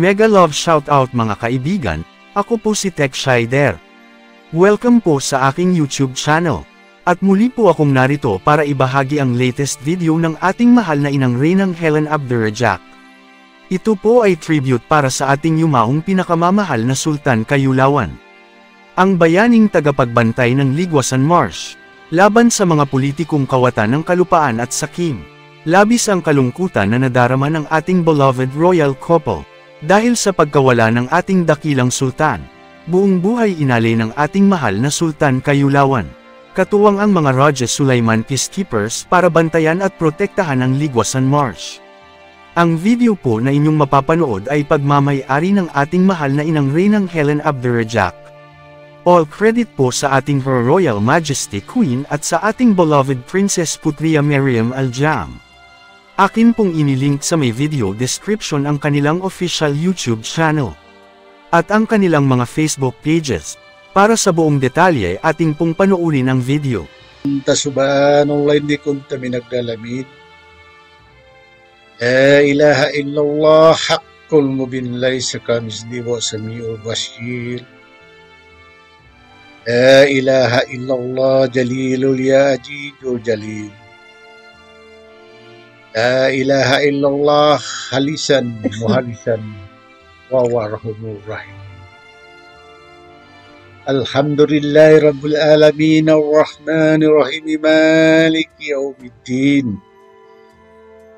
Mega love shoutout mga kaibigan, ako po si Tech Shider. Welcome po sa aking YouTube channel. At muli po akong narito para ibahagi ang latest video ng ating mahal na inang Reynang Helen Abdurrahjak. Ito po ay tribute para sa ating yumaong pinakamamahal na Sultan Kayulawan. Ang bayaning tagapagbantay ng Ligwasan Marsh. Laban sa mga politikong kawatan ng kalupaan at sakim. Labis ang kalungkutan na nadarama ng ating beloved royal couple. Dahil sa pagkawala ng ating dakilang sultan, buong buhay inalay ng ating mahal na Sultan Kayulawan. Katuwang ang mga Raja Sulaiman peacekeepers para bantayan at protektahan ang Ligwasan Marsh. Ang video po na inyong mapapanood ay pagmamay-ari ng ating mahal na inang Reynang Helen Abdurrahjak. All credit po sa ating Her Royal Majesty Queen at sa ating beloved Princess Putria Mariam Al-Jam. Akin pong inilink sa may video description ang kanilang official YouTube channel. At ang kanilang mga Facebook pages. Para sa buong detalye ating pong panoorin ang video. Subhanallah, hindi kunta minagdalamid. La ilaha illallah haqqul mubin laysa kamithlihi wa samiul basir. La ilaha illallah jalilul ya ajidul jalil. La ilaha illallah halisan muhalisan wa warhamur rahim. Alhamdulillahi rabbil alamin arrahmanir rahim maliki yaumiddin.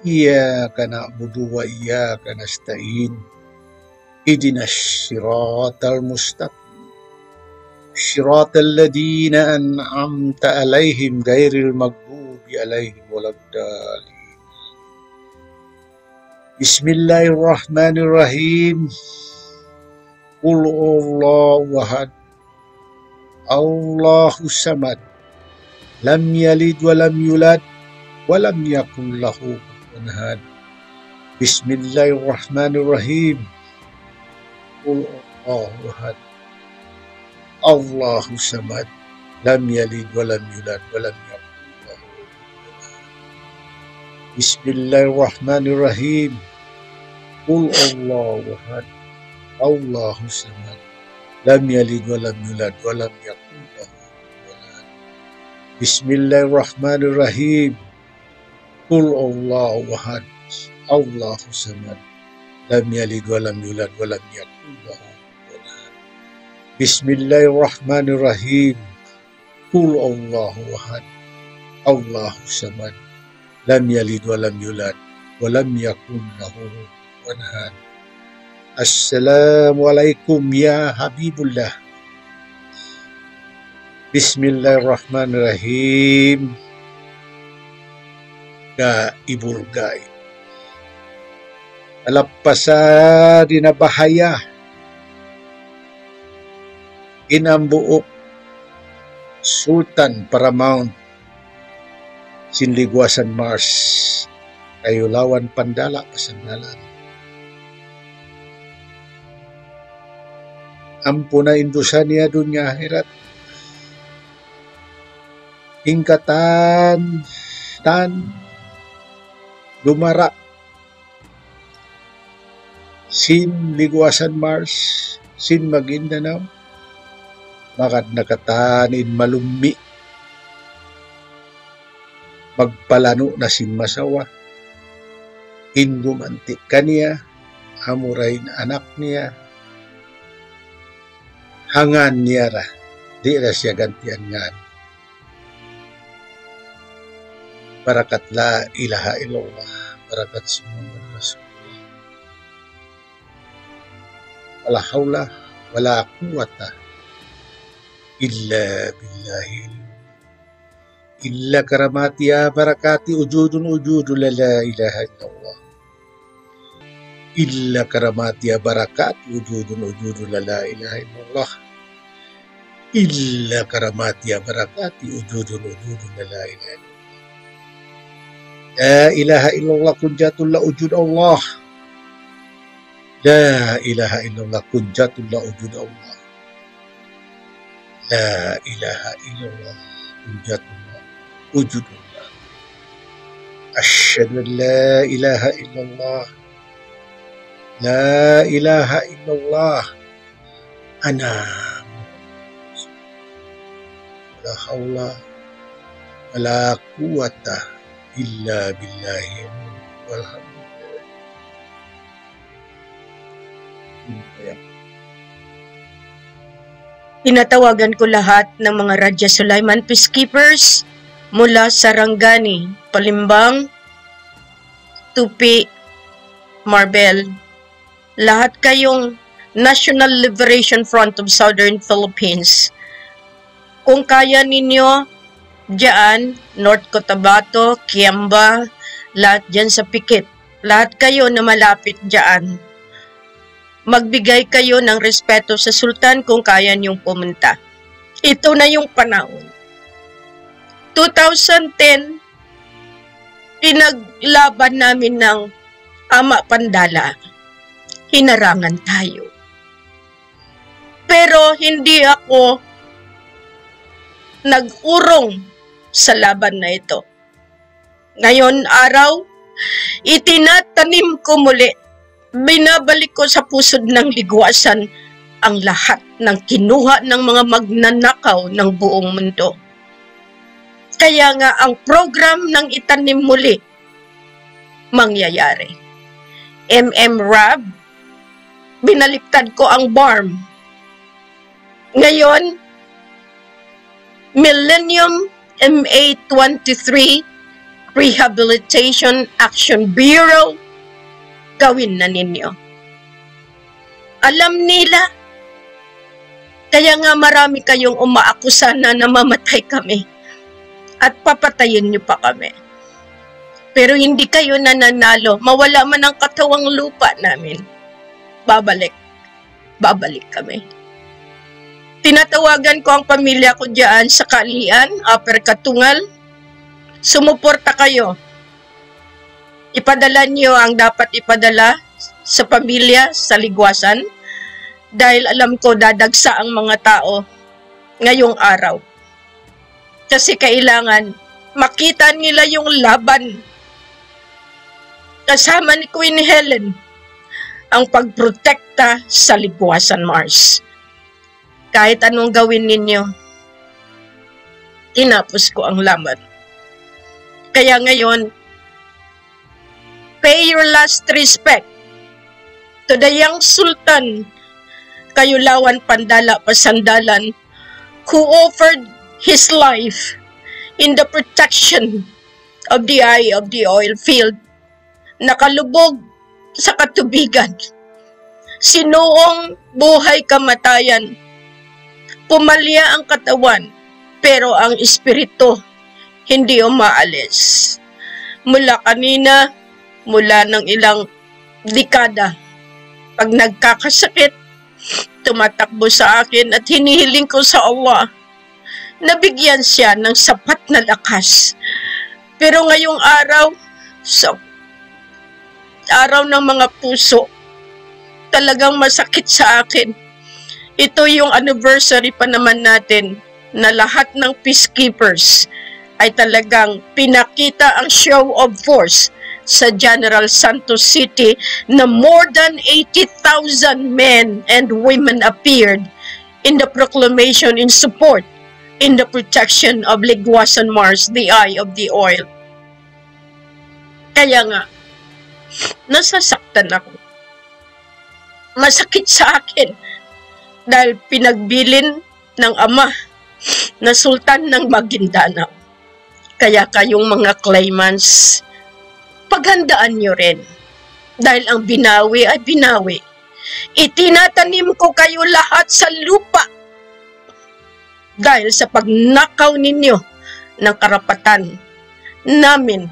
Iyyaka na'budu wa iyyaka nasta'in. Ihdinas siratal mustaqim. Siratal ladzina an'amta 'alaihim ghairil maghdubi 'alaihim waladdallin. Bismillahirrahmanirrahim. Qul huwallahu ahad. Allahus samad. Lam yalid wa lam yulad wa lam yakul lahu kufuwan ahad. Bismillahirrahmanirrahim. Qul huwallahu ahad. Allahus samad. Lam yalid wa lam yulad wa lam yakul lahu kufuwan ahad. Bismillahirrahmanirrahim. Qul huwallahu ahad. Allahus samad. Lam yalid wa lam yulad wa lam yakul lahu kufuwan ahad. Bismillahirrahmanirrahim. Qul huwallahu ahad. Allahus samad. Lam yalid wa lam yulad wa lam yakul lahu kufuwan ahad. Bismillahirrahmanirrahim. Qul huwallahu ahad. Allahus samad. Lam yalid wa lam yulad wa lam yakul lahu kufuwan ahad. Assalamualaikum ya Habibullah. Bismillahirrahmanirrahim. Ka ibulgay. Alapasa dinabahaya. Inambuok Sultan Paramount Sinligwasan Mars Kayulawan Pandala Pasandalan. Ampuna indusan niya dunya akhirat. Hingkatan tan lumara sin Ligwasan Mars sin Maguindanao makad nakatanin malumi magpalano na sin masawa hingumantik kaniya amurain anak niya hangan niya ra, di ra siya gantian nga. Barakat la ilaha illallah, barakat si Muhammad Rasulullah. Wala hawla, wala quwwata, illa billahi. Illa karamati ya barakati ujudun la ilaha illallah. Illa karamati ya barakati ujudun la ilaha illallah. Illa karamati ya barakati ujudun la ilaha illallah. La ilaha illallah kunjatul la ujud Allah. La ilaha illallah kunjatul la ujud Allah. La ilaha illallah kunjatul la ujud Allah. Asyhadu an la ilaha illallah. La ilaha illallah. Ana. La hawla wa la quwwata illa billahi walhamdulillah. Tinatawagan ko lahat ng mga Raja Sulaiman Peacekeepers mula Sarangani, Palimbang, Tupi, Marbel. Lahat kayong National Liberation Front of Southern Philippines. Kung kaya ninyo, diyan, North Cotabato, Kiamba, lahat dyan sa Pikit. Lahat kayo na malapit diyan. Magbigay kayo ng respeto sa Sultan kung kaya niyong pumunta. Ito na yung panahon. 2010, pinaglaban namin ng Ama Pandala. Hinarangan tayo. Pero hindi ako nag-urong sa laban na ito. Ngayon araw, itinatanim ko muli. Binabalik ko sa pusod ng ligwasan ang lahat ng kinuha ng mga magnanakaw ng buong mundo. Kaya nga ang program ng itanim muli mangyayari. MMRAB, binaliktad ko ang BARM. Ngayon, Millennium MA23 Rehabilitation Action Bureau, gawin na ninyo. Alam nila, kaya nga marami kayong umaakusa na namamatay kami at papatayin niyo pa kami. Pero hindi kayo nananalo, mawala man ang katawang lupa namin. Babalik kami. Tinatawagan ko ang pamilya ko diyan sa Kalian, Upper Katungal. Sumuporta kayo. Ipadala niyo ang dapat ipadala sa pamilya, sa ligwasan, dahil alam ko dadagsa ang mga tao ngayong araw. Kasi kailangan makita nila yung laban kasama ni Queen Helen, ang pagprotekta sa ligwasan, Mars. Kahit anong gawin ninyo, tinapos ko ang laban. Kaya ngayon, pay your last respect to the young Sultan Kayulawan Pandala Pasandalan, who offered his life in the protection of the eye of the oil field, nakalubog sa katubigan, sinuong buhay kamatayan, pumalya ang katawan, pero ang espiritu hindi umaalis. Mula kanina, mula ng ilang dekada, pag nagkakasakit, tumatakbo sa akin at hinihiling ko sa Allah, nabigyan siya ng sapat na lakas. Pero ngayong araw, sa araw ng mga puso, talagang masakit sa akin. Ito yung anniversary pa naman natin na lahat ng peacekeepers ay talagang pinakita ang show of force sa General Santos City na more than 80,000 men and women appeared in the proclamation in support in the protection of Ligwasan Mars, the eye of the oil. Kaya nga, nasasaktan ako. Masakit sa akin dahil pinagbilin ng ama na Sultan ng Maguindanao. Kaya kayong mga claimants, paghandaan nyo rin. Dahil ang binawi ay binawi. Itinatanim ko kayo lahat sa lupa. Dahil sa pagnakaw ninyo ng karapatan namin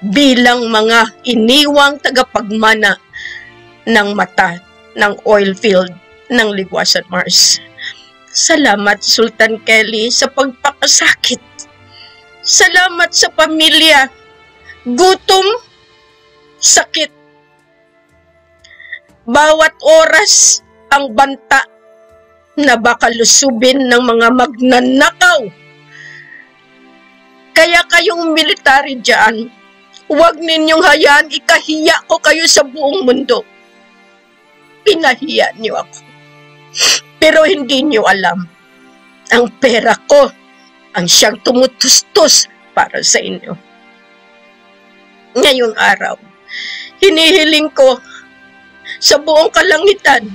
bilang mga iniwang tagapagmana ng mata ng oil field ng Ligwasan Mars. Salamat Sultan Kelly sa pagpapasakit. Salamat sa pamilya. Gutom, sakit. Bawat oras ang banta na baka lusubin ng mga magnanakaw. Kaya kayong military dyan, huwag ninyong hayaan ikahiya ko kayo sa buong mundo. pinahiya niyo ako. Pero hindi niyo alam, ang pera ko ang siyang tumutustos para sa inyo. Ngayong araw, hinihiling ko sa buong kalangitan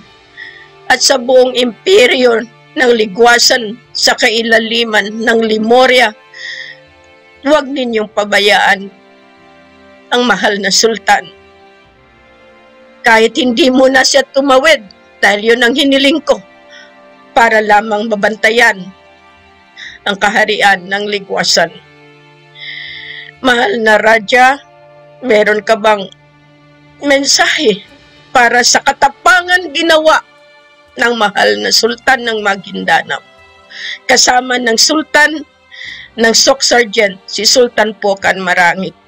at sa buong imperyo ng ligwasan sa kailaliman ng Lemuria, huwag ninyong pabayaan ang mahal na sultan. Kahit hindi mo na siya tumawid, dahil yun ang hiniling ko, para lamang mabantayan ang kaharian ng ligwasan. Mahal na Raja, meron ka bang mensahe para sa katapangan ginawa ng mahal na sultan ng Maguindanao, kasama ng sultan ng Sok Sergeant, si Sultan Pokan Marangit?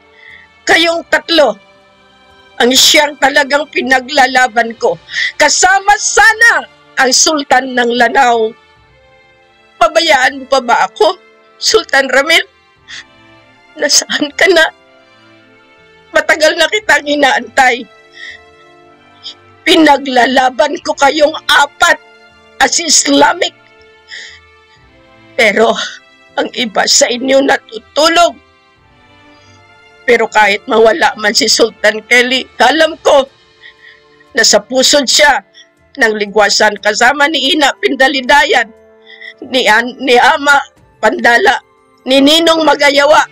Kayong tatlo ang siyang talagang pinaglalaban ko, kasama sana ang Sultan ng Lanao. Pabayaan mo pa ba ako, Sultan Ramil? Nasaan ka na? Matagal na kitang inaantay. Pinaglalaban ko kayong apat as Islamic. Pero ang iba sa inyo natutulog. Pero kahit mawala man si Sultan Kelly, alam ko na sa pusod siya ng ligwasan, kasama ni Ina Pindalidayan, ni Ama Pandala, ni Ninong Magayawa,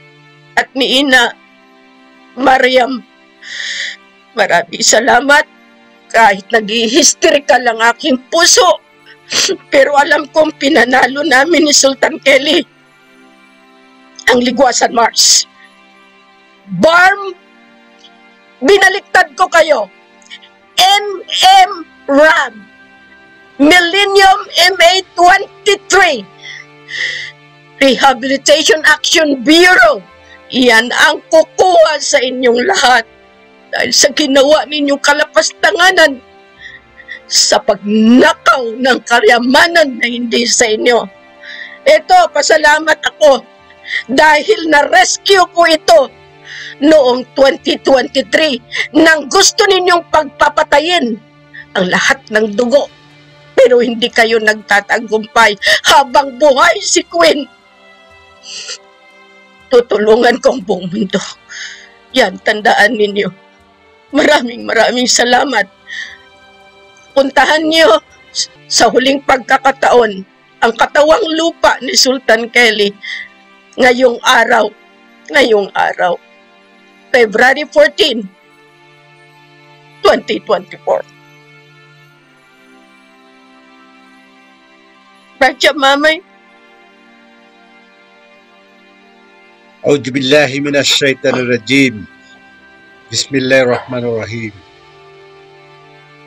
at ni Ina Mariam. Maraming salamat. Kahit nag-i-hysterikal ang aking puso, pero alam kong pinanalo namin ni Sultan Kelly ang ligwasan Mars. Barm, binaliktad ko kayo. RAM, Millennium MA-23, Rehabilitation Action Bureau, iyan ang kukuha sa inyong lahat dahil sa ginawa ninyong kalapastanganan sa pagnakaw ng karyamanan na hindi sa inyo. Ito, pasalamat ako dahil na-rescue ko ito noong 2023 nang gusto ninyong pagpapatayin ang lahat ng dugo. Pero hindi kayo nagtatagumpay habang buhay si Queen. Tutulungan ko ang buong mundo. Yan, tandaan ninyo. Maraming salamat. Puntahan niyo sa huling pagkakataon ang katawang lupa ni Sultan Kelly ngayong araw, February 14, 2024. Raja Mamay. A'udzu billahi minasy syaithanir rajim. Bismillahirrahmanirrahim.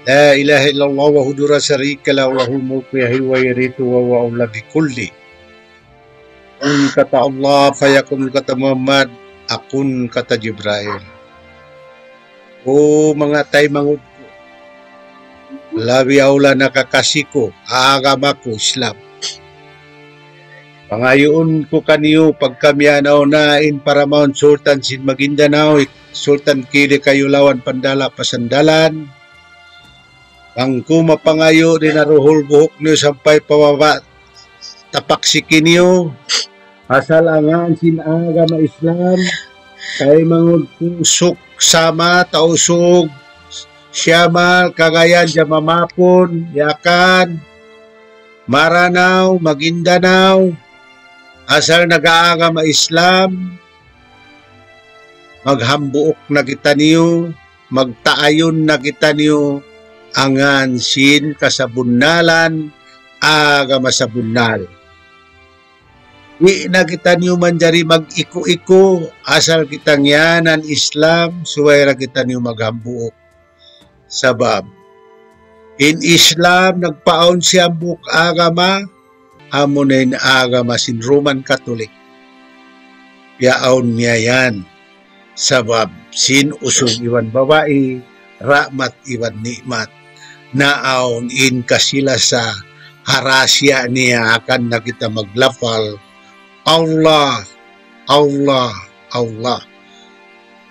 La ilaha illallah wahdahu la syarika lahu lahul mulku yahyi wa yumiitu wa huwa ala bikulli. Kata Allah fayakun, kata Muhammad, akun kata Jibril. O mga tay mangud ko, labi aula nakakasih ko, agama ko Islam. Pangayoon ko kaniyo pagkamyanaw nain para Mount Sultan sin Maguindanao, Sultan Kelly Kayulawan Pandala Pasandalan. Pangko mapangayo din naruhol buhok niyo sampay pawaba tapaksikin niyo. Asal angan sin agama Islam, kay mangod kusok sama tausog Siamal, Cagayan, Jamamapon, Yakan, Maranao, Maguindanao, asal nag-aagama Islam, maghambuok na kita niyo, magtaayon na kita niyo, angan sin kasabunalan, agama sabunal. Di na kita niyo manjari mag-iko-iko, asal kitang yanan Islam, suwayra kita niyo maghambuok. Sabab, in Islam, nagpaon siya buk agama, amunin agama sin Roman Catholic. Yaon niya yan. Sabab, sin usog iwan babae, rahmat iwan nikmat. Naaon in kasila sa harasya niya akan na kita maglapal. Allah, Allah, Allah.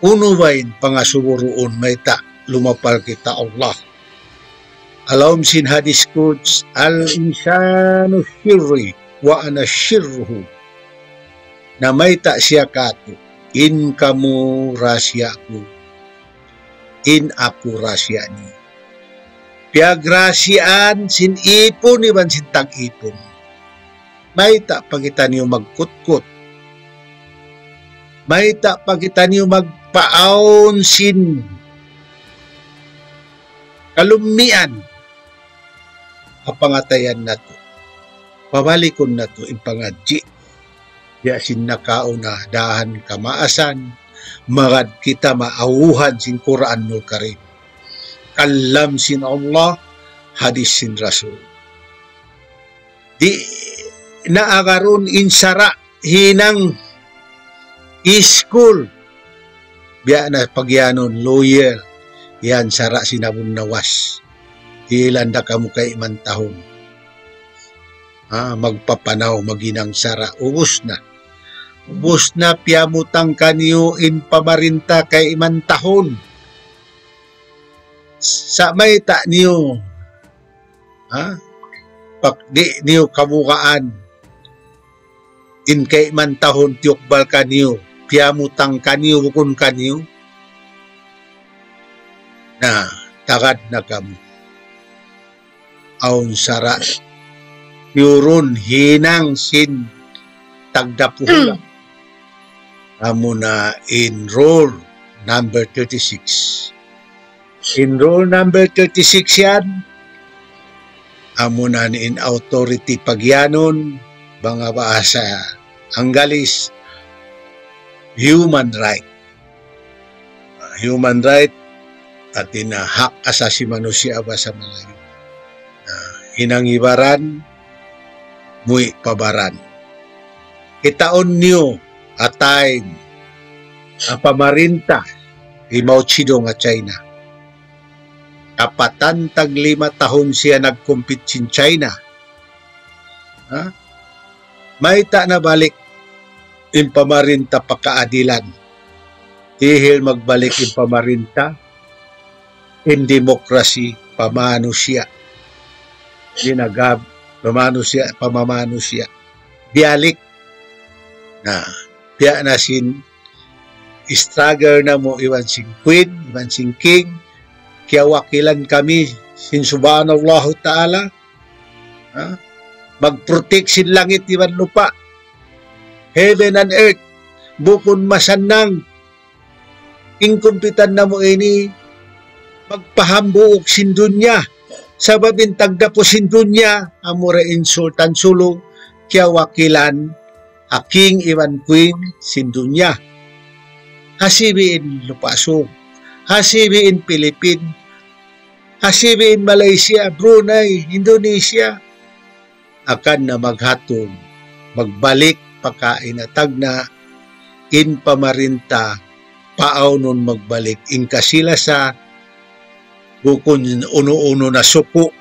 Unuwain pangasuburuon may ta lumapal kita Allah. Alam sin hadis quds, al-insanu shirri wa ana shirruhu. Na may ta siya kato, in kamu rasya ko, in ako rasya ni. Piagrasyaan sin ipon, iban sin tag-ipon. May ta pagita niyo magkutkot. May ta pagita niyo magpaon sin kalumian. Apangatayan na to. Pabalikon na to impangadji. Ya sin nakao na dahan kamaasan. Magad kita maauhan sin Quranul Karim. Kalam sin Allah, hadis sin Rasul. Di naagaron insara hinang school. Biya na pagyanon lawyer. Yan sara sinabon nawas. Ilan da kamu kay imantahon. Magpapanaw maginang sara. Ubus na. Ubus na piyamutang kaniyo in pamarinta kay imantahon. Sa may ta niyo. Pakdi niyo kamukaan. In kay imantahon tiyokbal kaniyo. Piyamutang kaniyo bukun kaniyo. Na tagad na kamu. Aun sara yuron hinang sin tagdapuhula. Amo na enroll number 36. Enroll number 36 yan. Amo na in authority pagyanon mga baasa Anggalis human right. Human right at hak asasi manusia ba sa Malayo. Inangibaran, muy pabaran. Itaon niyo atay pamarinta ni Mao Zedong nga China. Kapatan tag 5 tahon siya nagkumpit sin China. May ta na balik in pamarinta pakaadilan. Ihil magbalik in pamarinta in demokrasi pamanusia. Ginagab, pamamanusia. Bialik na, biya na sin struggle na mo iwan sing queen, iwan sing king, kaya wakilan kami sin subhanallah ta'ala, mag-protect sin langit iwan lupa, heaven and earth, bukon masanang, ingkumpitan na mo ini, magpahambuok sin dunya, sababin tagdapo sin dunya, amura insultan sulong, kaya wakilan, aking iwan queen sin dunya. Hasibiin Lupasong, hasibiin Pilipin, hasibiin Malaysia, Brunei, Indonesia, akan na maghatong, magbalik pakainatag na, in pamarinta, paaw nun magbalik, in kasila sa, bukon uno-uno na suko.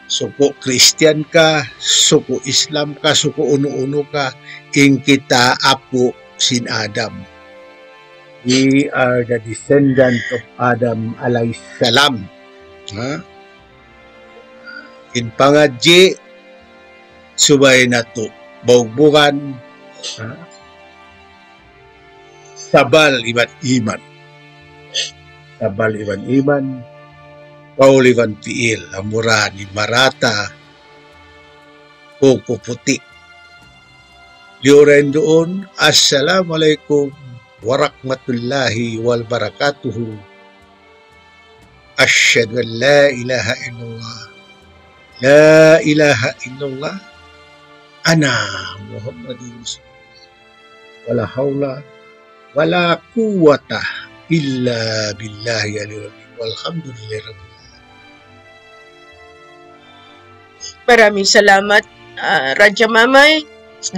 Suko Christian ka, suko Islam ka, suko uno-uno ka, ing kita apo sin Adam. We are the descendant of Adam alayhis salam. In pangadji, subay na to, bawbukan, sabal iban iman. Sabal iban iman, Paul iban piil, amura ni Marata, Koko Puti. Liuren doon, Assalamualaikum warahmatullahi wabarakatuhu. Asyhadu an la ilaha illallah, la ilaha illallah, ana Muhammadun Rasulullah, wala hawla, wala quwwata, illa billahi aliyul walhamdulillahi rabbil alamin. Maraming salamat, Raja Mamay,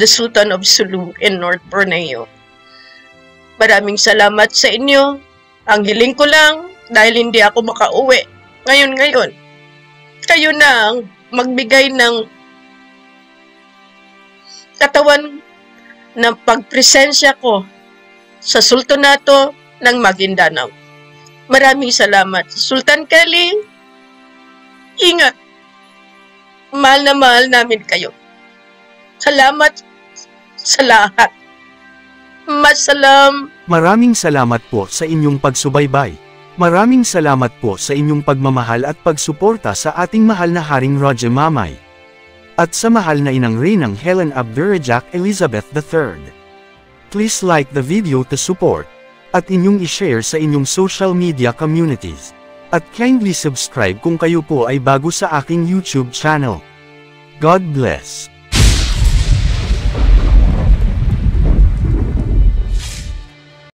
the Sultan of Sulu in North Borneo. Maraming salamat sa inyo. Ang hiling ko lang, dahil hindi ako makauwi ngayon, kayo na ang magbigay ng katawan ng pagpresensya ko sa Sultanato ng Maguindanao. Maraming salamat, Sultan Kelly, Ingat. Mahal na mahal namin kayo. Salamat sa lahat. Masalam. Maraming salamat po sa inyong pagsubaybay. Maraming salamat po sa inyong pagmamahal at pagsuporta sa ating mahal na Haring Roger Mamay. At sa mahal na inang Reynang Helen Abdurrahman Elizabeth III. Please like the video to support, at inyong i-share sa inyong social media communities. At kindly subscribe kung kayo po ay bago sa aking YouTube channel. God bless.